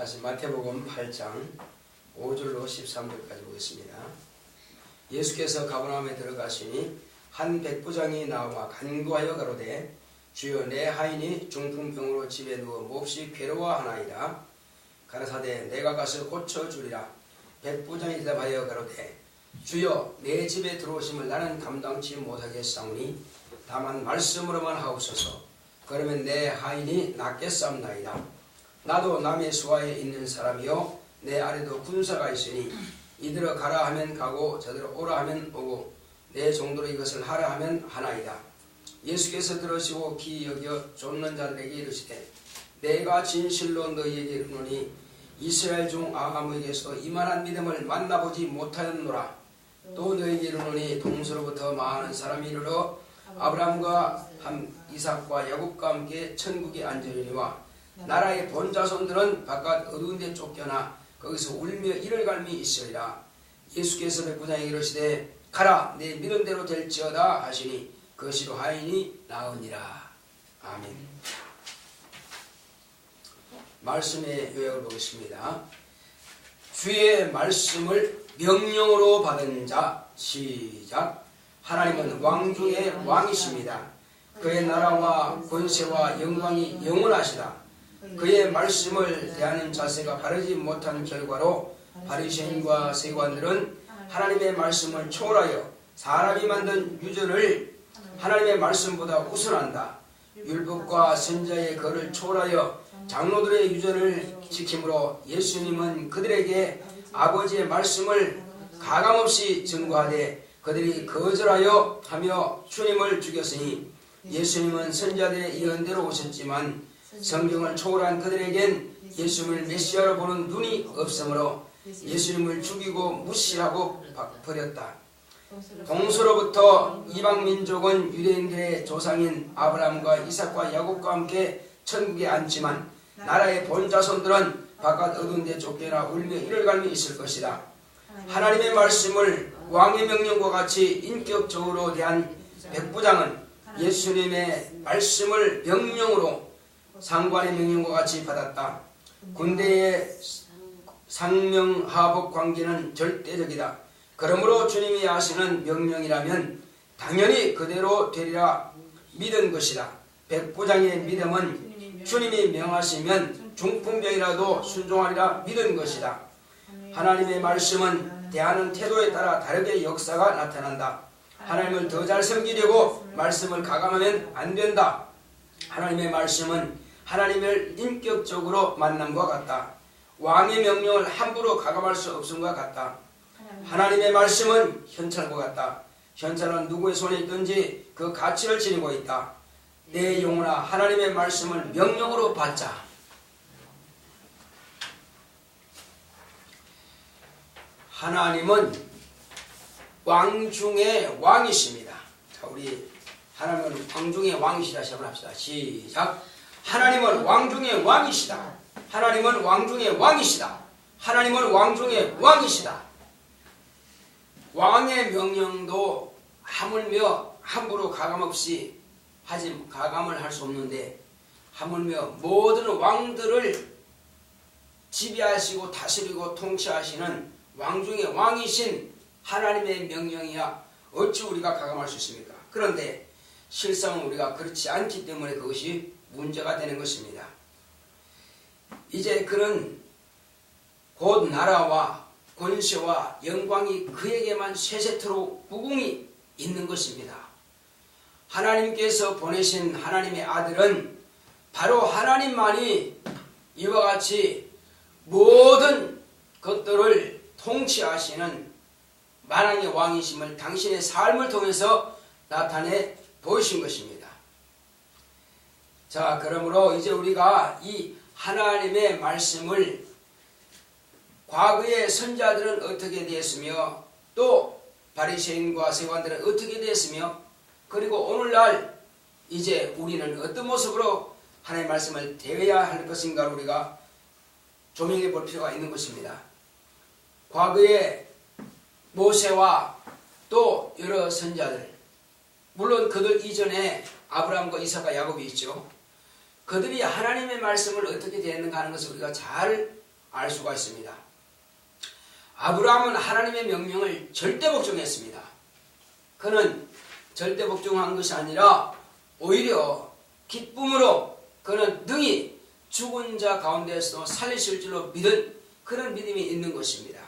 다시 마태복음 8장 5절로 13절까지 보겠습니다. 예수께서 가버나움에 들어가시니 한 백부장이 나와 간구하여 가로되 주여 내 하인이 중풍병으로 집에 누워 몹시 괴로워하나이다. 가라사대 내가 가서 고쳐주리라. 백부장이 대답하여 가로되 주여 내 집에 들어오심을 나는 감당치 못하겠사오니 다만 말씀으로만 하옵소서. 그러면 내 하인이 낫겠사옵나이다. 나도 남의 수하에 있는 사람이요 내 아래도 군사가 있으니 이들어 가라 하면 가고 저들어 오라 하면 오고 내 종도로 이것을 하라 하면 하나이다. 예수께서 들으시고 귀히 여겨 쫓는 자들에게 이르시되 내가 진실로 너희에게 이르노니 이스라엘 중 아브라함에게서 이만한 믿음을 만나보지 못하였노라. 또 너희에게 이르노니 동서로부터 많은 사람이 이르러 아브라함과 이삭과 야곱과 함께 천국에 앉으려니와 나라의 본자손들은 바깥 어두운 데 쫓겨나 거기서 울며 이를 갈미 있으리라. 예수께서 백부장에게 이르시되 가라 내 믿음대로 될지어다 하시니 그것이로 하인이 나으니라. 아멘. 말씀의 요약을 보겠습니다. 주의 말씀을 명령으로 받은 자. 시작. 하나님은 왕 중의 왕이십니다. 그의 나라와 권세와 영광이 영원하시다. 그의 말씀을 대하는 자세가 바르지 못한 결과로 바리새인과 세관들은 하나님의 말씀을 초월하여 사람이 만든 유전을 하나님의 말씀보다 우선한다. 율법과 선지자의 글을 초월하여 장로들의 유전을 지킴으로 예수님은 그들에게 아버지의 말씀을 가감없이 증거하되 그들이 거절하여 하며 주님을 죽였으니 예수님은 선지자들의 예언대로 오셨지만 성경을 초월한 그들에겐 예수님을 메시아로 보는 눈이 없으므로 예수님을 죽이고 무시하고 버렸다. 동서로부터 이방민족은 유대인들의 조상인 아브라함과 이삭과 야곱과 함께 천국에 앉지만 나라의 본자손들은 바깥 어두운 데 쫓겨나 울며 이를 갈미 있을 것이다. 하나님의 말씀을 왕의 명령과 같이 인격적으로 대한 백부장은 예수님의 말씀을 명령으로 상관의 명령과 같이 받았다. 군대의 상명하복 관계는 절대적이다. 그러므로 주님이 하시는 명령이라면 당연히 그대로 되리라 믿은 것이다. 백부장의 믿음은 주님이 명하시면 중풍병이라도 순종하리라 믿은 것이다. 하나님의 말씀은 대하는 태도에 따라 다르게 역사가 나타난다. 하나님을 더 잘 섬기려고 말씀을 가감하면 안 된다. 하나님의 말씀은 하나님을 인격적으로 만남과 같다. 왕의 명령을 함부로 가감할 수 없음과 같다. 하나님의 말씀은 현찰과 같다. 현찰은 누구의 손에 있든지 그 가치를 지니고 있다. 내 영혼아 하나님의 말씀을 명령으로 받자. 하나님은 왕 중의 왕이십니다. 자, 우리 하나님은 왕 중의 왕이시다 시작을 합시다. 시작. 하나님은 왕 중의 왕이시다. 하나님은 왕 중의 왕이시다. 하나님은 왕 중의 왕이시다. 왕의 명령도 하물며 함부로 가감없이 가감을 할 수 없는데 하물며 모든 왕들을 지배하시고 다스리고 통치하시는 왕 중의 왕이신 하나님의 명령이야 어찌 우리가 가감할 수 있습니까? 그런데 실상은 우리가 그렇지 않기 때문에 그것이 문제가 되는 것입니다. 이제 그는 곧 나라와 권세와 영광이 그에게만 세세토록 무궁히 있는 것입니다. 하나님께서 보내신 하나님의 아들은 바로 하나님만이 이와 같이 모든 것들을 통치하시는 만왕의 왕이심을 당신의 삶을 통해서 나타내 보이신 것입니다. 자, 그러므로 이제 우리가 이 하나님의 말씀을 과거의 선지자들은 어떻게 되었으며 또 바리새인과 세관들은 어떻게 되었으며 그리고 오늘날 이제 우리는 어떤 모습으로 하나님의 말씀을 대해야 할 것인가를 우리가 조명해 볼 필요가 있는 것입니다. 과거의 모세와 또 여러 선지자들, 물론 그들 이전에 아브라함과 이삭과 야곱이 있죠. 그들이 하나님의 말씀을 어떻게 대했는가 하는 것을 우리가 잘 알 수가 있습니다. 아브라함은 하나님의 명령을 절대 복종했습니다. 그는 절대 복종한 것이 아니라 오히려 기쁨으로 그는 능히 죽은 자 가운데서 살리실 줄로 믿은 그런 믿음이 있는 것입니다.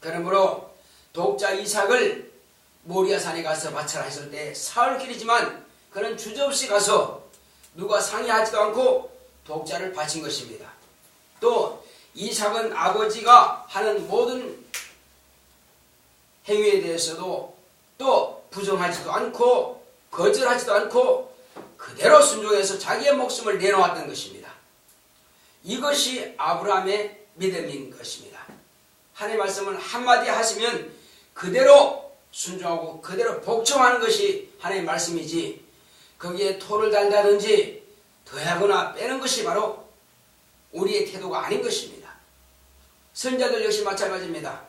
그러므로 독자 이삭을 모리아산에 가서 바쳐라 했을 때 사흘길이지만 그는 주저없이 가서 누가 상의하지도 않고 독자를 바친 것입니다. 또 이삭은 아버지가 하는 모든 행위에 대해서도 또 부정하지도 않고 거절하지도 않고 그대로 순종해서 자기의 목숨을 내놓았던 것입니다. 이것이 아브라함의 믿음인 것입니다. 하나님의 말씀을 한마디 하시면 그대로 순종하고 그대로 복종하는 것이 하나님의 말씀이지 거기에 토를 달다든지 더하거나 빼는 것이 바로 우리의 태도가 아닌 것입니다. 선자들 역시 마찬가지입니다.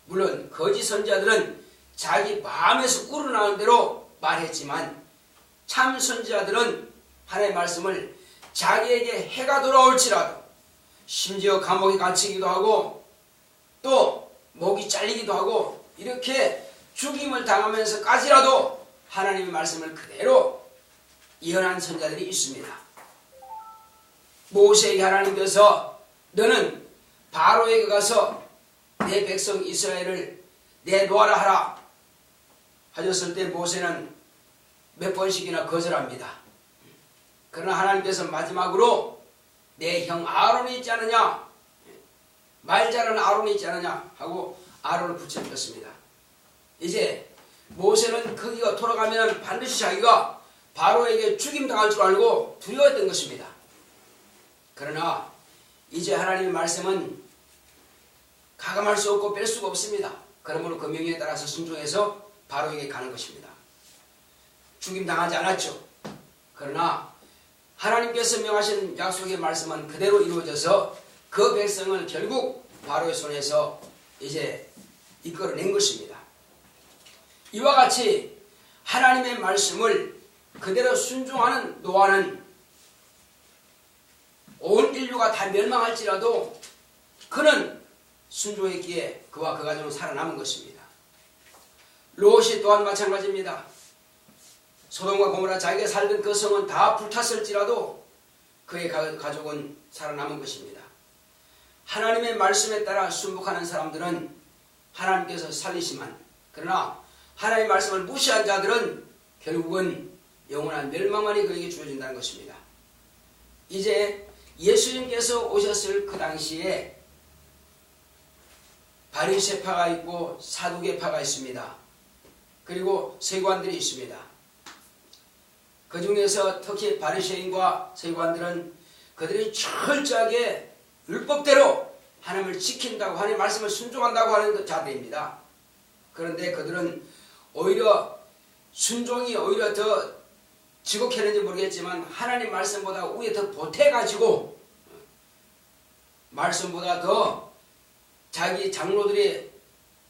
물론 거짓 선자들은 자기 마음에서 우러나오는 대로 말했지만 참 선지자들은 하나님의 말씀을 자기에게 해가 돌아올지라도 심지어 감옥에 갇히기도 하고 또 목이 잘리기도 하고 이렇게 죽임을 당하면서까지라도 하나님의 말씀을 그대로 예언한 선자들이 있습니다. 모세에게 하나님께서 너는 바로에게 가서 내 백성 이스라엘을 내놓아라 하라 하셨을 때 모세는 몇 번씩이나 거절합니다. 그러나 하나님께서 마지막으로 내 형 아론이 있지 않느냐, 말 잘하는 아론이 있지 않느냐 하고 아론을 붙여줬습니다. 이제 모세는 거기가 돌아가면 반드시 자기가 바로에게 죽임당할 줄 알고 두려워했던 것입니다. 그러나 이제 하나님의 말씀은 가감할 수 없고 뺄 수가 없습니다. 그러므로 그 명령에 따라서 순종해서 바로에게 가는 것입니다. 죽임당하지 않았죠. 그러나 하나님께서 명하신 약속의 말씀은 그대로 이루어져서 그 백성을 결국 바로의 손에서 이제 이끌어낸 것입니다. 이와 같이 하나님의 말씀을 그대로 순종하는 노아는 온 인류가 다 멸망할지라도 그는 순종했기에 그와 그 가정은 살아남은 것입니다. 롯이 또한 마찬가지입니다. 소돔과 고모라 자기가 살던 그 성은 다 불탔을지라도 그의 가족은 살아남은 것입니다. 하나님의 말씀에 따라 순복하는 사람들은 하나님께서 살리시만 그러나 하나님의 말씀을 무시한 자들은 결국은 영원한 멸망만이 그에게 주어진다는 것입니다. 이제 예수님께서 오셨을 그 당시에 바리새파가 있고 사두개파가 있습니다. 그리고 세관들이 있습니다. 그 중에서 특히 바리새인과 세관들은 그들이 철저하게 율법대로 하나님을 지킨다고 하나님의 말씀을 순종한다고 하는 자들입니다. 그런데 그들은 오히려 순종이 오히려 더 지극했는지 모르겠지만 하나님 말씀보다 위에 더 보태가지고 말씀보다 더 자기 장로들의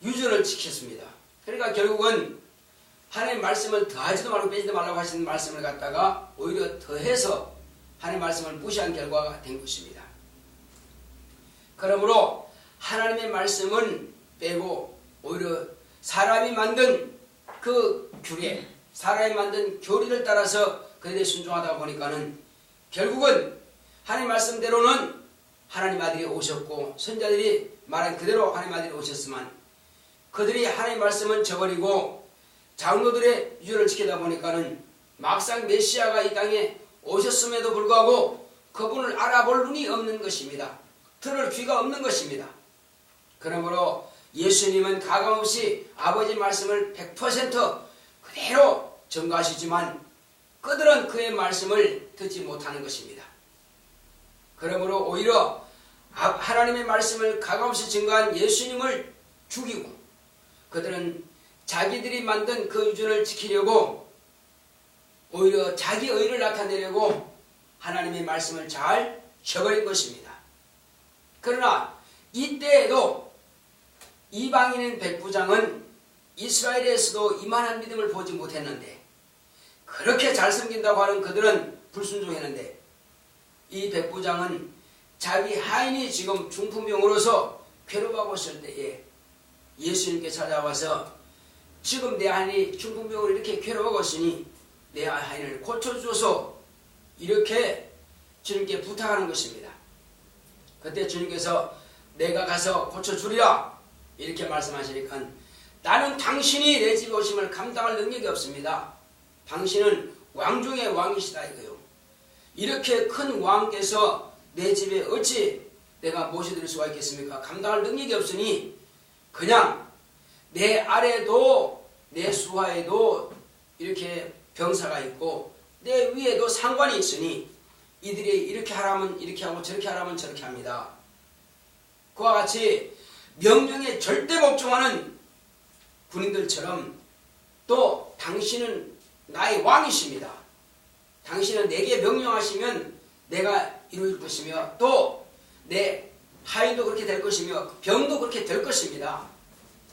유전을 지켰습니다. 그러니까 결국은 하나님 말씀을 더하지도 말고 빼지도 말라고 하시는 말씀을 갖다가 오히려 더해서 하나님 말씀을 무시한 결과가 된 것입니다. 그러므로 하나님의 말씀은 빼고 오히려 사람이 만든 그 규례, 사람이 만든 교리를 따라서 그들이 순종하다 보니까는 결국은 하나님 말씀대로는 하나님 아들이 오셨고 선자들이 말한 그대로 하나님 아들이 오셨지만 그들이 하나님 말씀을 저버리고 장로들의 유전을 지키다 보니까는 막상 메시아가 이 땅에 오셨음에도 불구하고 그분을 알아볼 눈이 없는 것입니다. 들을 귀가 없는 것입니다. 그러므로 예수님은 가감없이 아버지 말씀을 100% 그대로 전가하시지만 그들은 그의 말씀을 듣지 못하는 것입니다. 그러므로 오히려 하나님의 말씀을 가감없이 증거한 예수님을 죽이고 그들은 자기들이 만든 그 유전을 지키려고 오히려 자기 의를 나타내려고 하나님의 말씀을 잘 저버린 것입니다. 그러나 이때에도 이방인인 백부장은 이스라엘에서도 이만한 믿음을 보지 못했는데 그렇게 잘 섬긴다고 하는 그들은 불순종했는데 이 백부장은 자기 하인이 지금 중풍병으로서 괴로워하고 있을 때에 예수님께 찾아와서 지금 내 하인이 중풍병으로 이렇게 괴로워하고 있으니 내 하인을 고쳐주소서 이렇게 주님께 부탁하는 것입니다. 그때 주님께서 내가 가서 고쳐주리라 이렇게 말씀하시니까 나는 당신이 내 집에 오심을 감당할 능력이 없습니다. 당신은 왕 중의 왕이시다 이거요. 이렇게 큰 왕께서 내 집에 어찌 내가 모셔드릴 수가 있겠습니까? 감당할 능력이 없으니 그냥 내 아래도 내 수하에도 이렇게 병사가 있고 내 위에도 상관이 있으니 이들이 이렇게 하라면 이렇게 하고 저렇게 하라면 저렇게 합니다. 그와 같이 명령에 절대 복종하는 군인들처럼 또 당신은 나의 왕이십니다. 당신은 내게 명령하시면 내가 이루어질 것이며 또 내 하인도 그렇게 될 것이며 병도 그렇게 될 것입니다.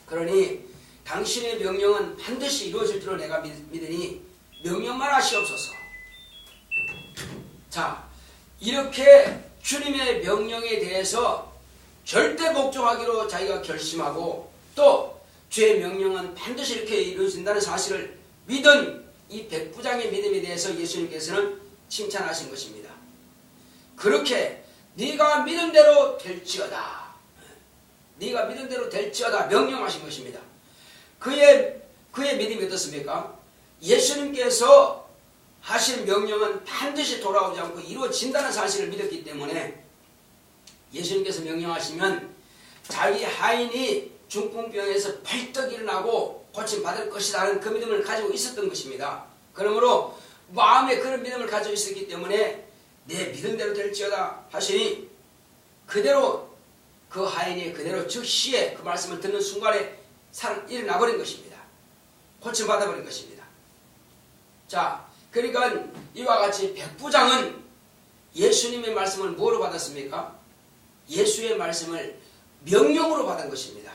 그러니 당신의 명령은 반드시 이루어질 줄로 내가 믿으니 명령만 하시옵소서. 자, 이렇게 주님의 명령에 대해서 절대 복종하기로 자기가 결심하고 또 주의 명령은 반드시 이렇게 이루어진다는 사실을 믿은 이 백부장의 믿음에 대해서 예수님께서는 칭찬하신 것입니다. 그렇게 네가 믿은 대로 될지어다. 네가 믿은 대로 될지어다 명령하신 것입니다. 그의 믿음이 어떻습니까? 예수님께서 하신 명령은 반드시 돌아오지 않고 이루어진다는 사실을 믿었기 때문에 예수님께서 명령하시면 자기 하인이 중풍병에서 벌떡 일어나고 고침받을 것이다 하는 그 믿음을 가지고 있었던 것입니다. 그러므로 마음에 그런 믿음을 가지고 있었기 때문에 내 믿은 대로 될지어다 하시니 그대로 그 하인이 그대로 즉시에 그 말씀을 듣는 순간에 일어나버린 것입니다. 고침받아버린 것입니다. 자, 그러니까 이와 같이 백부장은 예수님의 말씀을 뭐로 받았습니까? 예수의 말씀을 명령으로 받은 것입니다.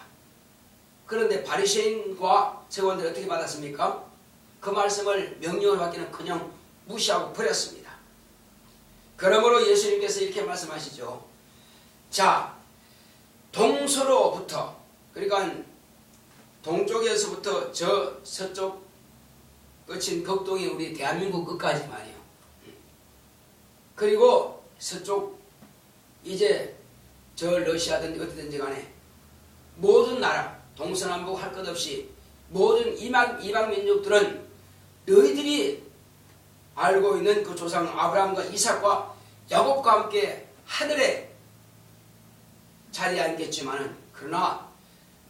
그런데 바리새인과 세관들이 어떻게 받았습니까? 그 말씀을 명령으로 받기는 그냥 무시하고 버렸습니다. 그러므로 예수님께서 이렇게 말씀하시죠. 자, 동서로부터 그러니까 동쪽에서부터 저 서쪽 끝인 극동이 우리 대한민국 끝까지 말이에요. 그리고 서쪽 이제 저 러시아든지 어디든지 간에 모든 나라 동서남북 할 것 없이 모든 이방 민족들은 너희들이 알고 있는 그 조상 아브라함과 이삭과 야곱과 함께 하늘에 자리에 앉겠지만은 그러나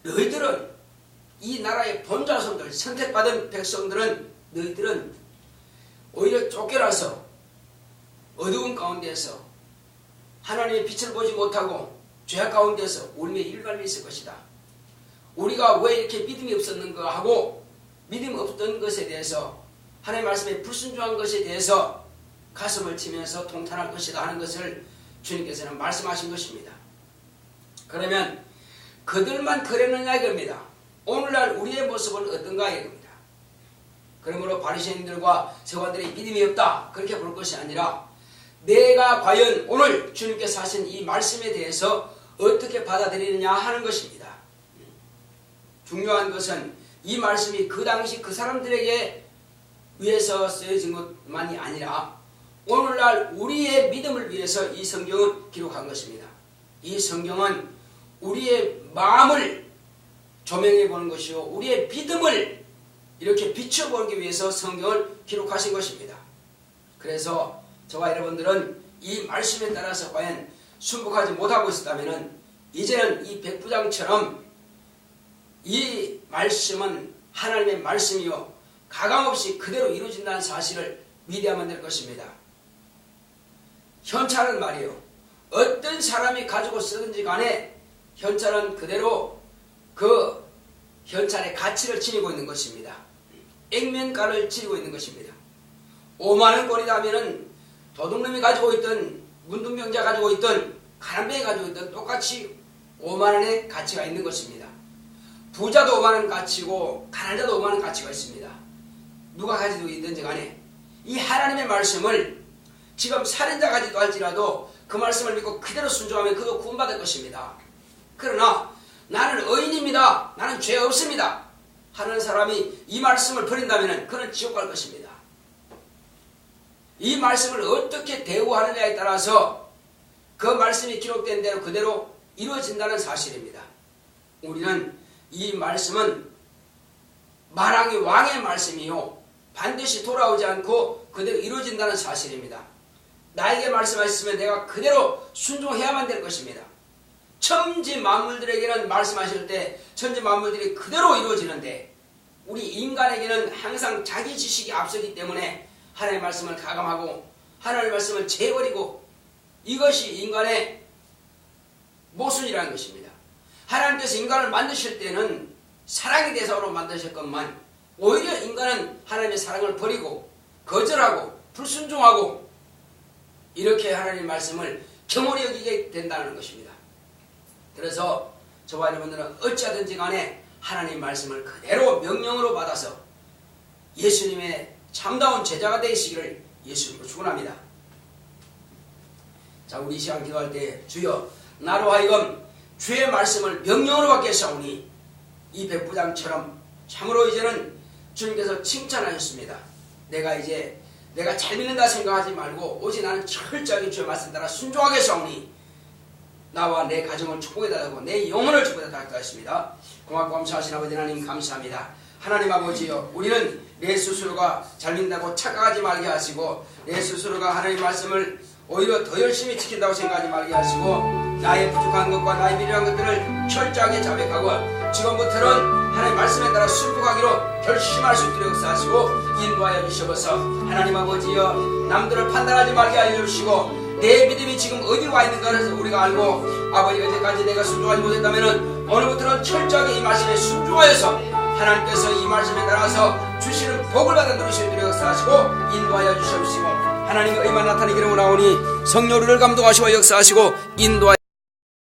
너희들은 이 나라의 본자손들 선택받은 백성들은 너희들은 오히려 쫓겨나서 어두운 가운데서 하나님의 빛을 보지 못하고 죄악 가운데서 울며 일갈미 있을 것이다. 우리가 왜 이렇게 믿음이 없었는가 하고 믿음 없던 것에 대해서 하나님의 말씀에 불순종한 것에 대해서 가슴을 치면서 통탄할 것이다 하는 것을 주님께서는 말씀하신 것입니다. 그러면 그들만 그랬느냐 이겁니다. 오늘날 우리의 모습은 어떤가 이겁니다. 그러므로 바리새인들과 서관들의 믿음이 없다 그렇게 볼 것이 아니라 내가 과연 오늘 주님께서 하신 이 말씀에 대해서 어떻게 받아들이느냐 하는 것입니다. 중요한 것은 이 말씀이 그 당시 그 사람들에게 위해서 쓰여진 것만이 아니라 오늘날 우리의 믿음을 위해서 이 성경은 기록한 것입니다. 이 성경은 우리의 마음을 조명해 보는 것이요 우리의 믿음을 이렇게 비춰보기 위해서 성경을 기록하신 것입니다. 그래서 저와 여러분들은 이 말씀에 따라서 과연 순복하지 못하고 있었다면 이제는 이 백부장처럼 이 말씀은 하나님의 말씀이요 가감없이 그대로 이루어진다는 사실을 믿어야만 될 것입니다. 현찰은 말이요 어떤 사람이 가지고 쓰든지 간에 현찰은 그대로 그 현찰의 가치를 지니고 있는 것입니다. 액면가를 지니고 있는 것입니다. 5만원권이다 하면은 도둑놈이 가지고 있던 문둥병자 가지고 있던 가난뱅이 가지고 있던 똑같이 5만원의 가치가 있는 것입니다. 부자도 5만원 가치고 가난자도 5만원 가치가 있습니다. 누가 가지고 있든지 간에 이 하나님의 말씀을 지금 살인자 가지고 할지라도 그 말씀을 믿고 그대로 순종하면 그도 구원받을 것입니다. 그러나 나는 의인입니다, 나는 죄 없습니다 하는 사람이 이 말씀을 버린다면 그는 지옥 갈 것입니다. 이 말씀을 어떻게 대우하느냐에 따라서 그 말씀이 기록된 대로 그대로 이루어진다는 사실입니다. 우리는 이 말씀은 만왕의 왕의 말씀이요 반드시 돌아오지 않고 그대로 이루어진다는 사실입니다. 나에게 말씀하셨으면 내가 그대로 순종해야만 될 것입니다. 천지 만물들에게는 말씀하실 때 천지 만물들이 그대로 이루어지는데 우리 인간에게는 항상 자기 지식이 앞서기 때문에 하나님의 말씀을 가감하고 하나님의 말씀을 재버리고 이것이 인간의 모순이라는 것입니다. 하나님께서 인간을 만드실 때는 사랑의 대상으로 만드셨건만 오히려 인간은 하나님의 사랑을 버리고 거절하고 불순종하고 이렇게 하나님의 말씀을 경홀히 여기게 된다는 것입니다. 그래서 저와 여러분들은 어찌하든지 간에 하나님의 말씀을 그대로 명령으로 받아서 예수님의 참다운 제자가 되시기를 예수님으로 축원합니다. 자, 우리 이 시간 기도할 때 주여 나로 하여금 주의 말씀을 명령으로 받게 하사오니 이 백부장처럼 참으로 이제는 주님께서 칭찬하셨습니다. 내가 잘 믿는다 생각하지 말고 오직 나는 철저하게 주의 말씀 따라 순종하게 하사오니 나와 내 가정을 축복해 달라고 내 영혼을 축복해 달라고 하십니다. 고맙고 감사하신 아버지 하나님 감사합니다. 하나님 아버지여 우리는 내 스스로가 잘 믿는다고 착각하지 말게 하시고 내 스스로가 하나님의 말씀을 오히려 더 열심히 지킨다고 생각하지 말게 하시고 나의 부족한 것과 나의 미련한 것들을 철저하게 자백하고 지금부터는 하나님의 말씀에 따라 순종하기로 결심할 수 있도록 역사하시고 인도하여 주시옵소서. 하나님 아버지여 남들을 판단하지 말게 알려주시고 내 믿음이 지금 어디 와 있는가를 우리가 알고 아버지 여태까지 내가 순종하지 못했다면 오늘부터는 철저하게 이 말씀에 순종하여서 하나님께서 이 말씀에 따라서 주시는 복을 받아 누리실 수 있도록 역사하시고 인도하여 주시옵시고 하나님의 의만 나타내기를 원하오니 성령을 감동하시고 역사하시고 인도하여